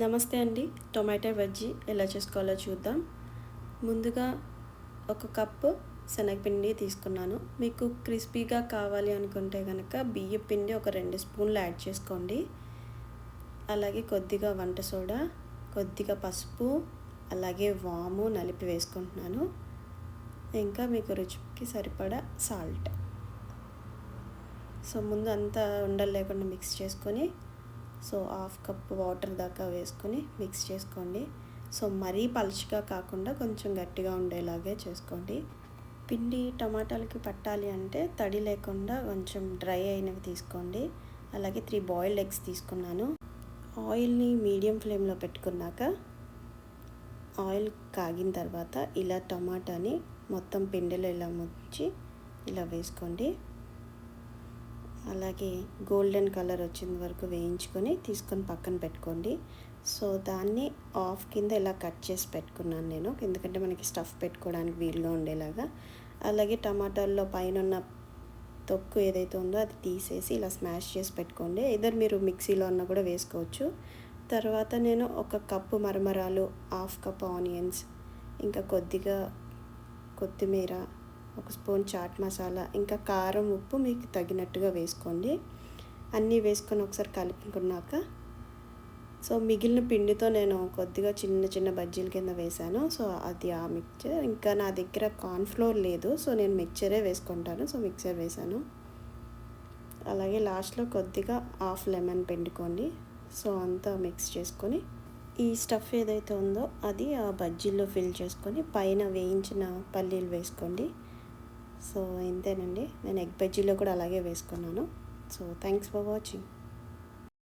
నమస్తే అండి. టొమాటో బజ్జీ ఎలా చేసుకోవాలో చూద్దాం. ముందుగా ఒక కప్పు శనగపిండి తీసుకున్నాను. మీకు క్రిస్పీగా కావాలి అనుకుంటే కనుక బియ్యం పిండి ఒక 2 స్పూన్లు యాడ్ చేసుకోండి. అలాగే కొద్దిగా వంట సోడా, కొద్దిగా పసుపు, అలాగే వాము నలిపి వేసుకుంటున్నాను. ఇంకా మీకు రుచికి సరిపడా సాల్ట్. సో ముందు అంతా ఉండలు లేకుండా మిక్స్ చేసుకొని హాఫ్ కప్ వాటర్ దాకా వేసుకొని మిక్స్ చేసుకోండి. మరీ పలుచగా కాకుండా కొంచెం గట్టిగా ఉండేలాగే చేసుకోండి. పిండి టమాటాలకి పట్టాలి అంటే తడి లేకుండా కొంచెం డ్రై అయినవి తీసుకోండి. అలాగే 3 బాయిల్డ్ ఎగ్స్ తీసుకున్నాను. ఆయిల్ని మీడియం ఫ్లేమ్లో పెట్టుకున్నాక ఆయిల్ కాగిన తర్వాత ఇలా టమాటాని మొత్తం పిండిలో ఇలా ముంచి ఇలా వేసుకోండి. అలాగే గోల్డెన్ కలర్ వచ్చిన వరకు వేయించుకొని తీసుకొని పక్కన పెట్టుకోండి. దాన్ని ఆఫ్ కింద ఇలా కట్ చేసి పెట్టుకున్నాను నేను, ఎందుకంటే మనకి స్టఫ్ పెట్టుకోవడానికి వీలుగా ఉండేలాగా. అలాగే టమాటాల్లో పైన ఉన్న తొక్కు ఏదైతే ఉందో అది తీసేసి ఇలా స్మాష్ చేసి పెట్టుకోండి. ఇద్దరు మీరు మిక్సీలో అన్న కూడా వేసుకోవచ్చు. తర్వాత నేను 1 కప్పు మరమరాలు, హాఫ్ కప్ ఆనియన్స్, ఇంకా కొద్దిగా కొత్తిమీర, 1 స్పూన్ చాట్ మసాలా, ఇంకా కారం, ఉప్పు మీకు తగినట్టుగా వేసుకోండి. అన్నీ వేసుకొని ఒకసారి కలుపుకున్నాక మిగిలిన పిండితో నేను కొద్దిగా చిన్న చిన్న బజ్జీల కింద వేశాను. అది ఆ మిక్చర్. ఇంకా నా దగ్గర కార్న్ఫ్లోర్ లేదు, నేను మిక్చరే వేసుకుంటాను. మిక్చర్ వేశాను. అలాగే లాస్ట్లో కొద్దిగా హాఫ్ లెమన్ పిండుకోండి. అంతా మిక్స్ చేసుకొని ఈ స్టఫ్ ఏదైతే ఉందో అది ఆ బజ్జీల్లో ఫిల్ చేసుకొని పైన వేయించిన పల్లీలు వేసుకోండి. ఇంతేనండి. నేను ఎగ్ బజ్జీలో కూడా అలాగే వేసుకున్నాను. Thanks for watching.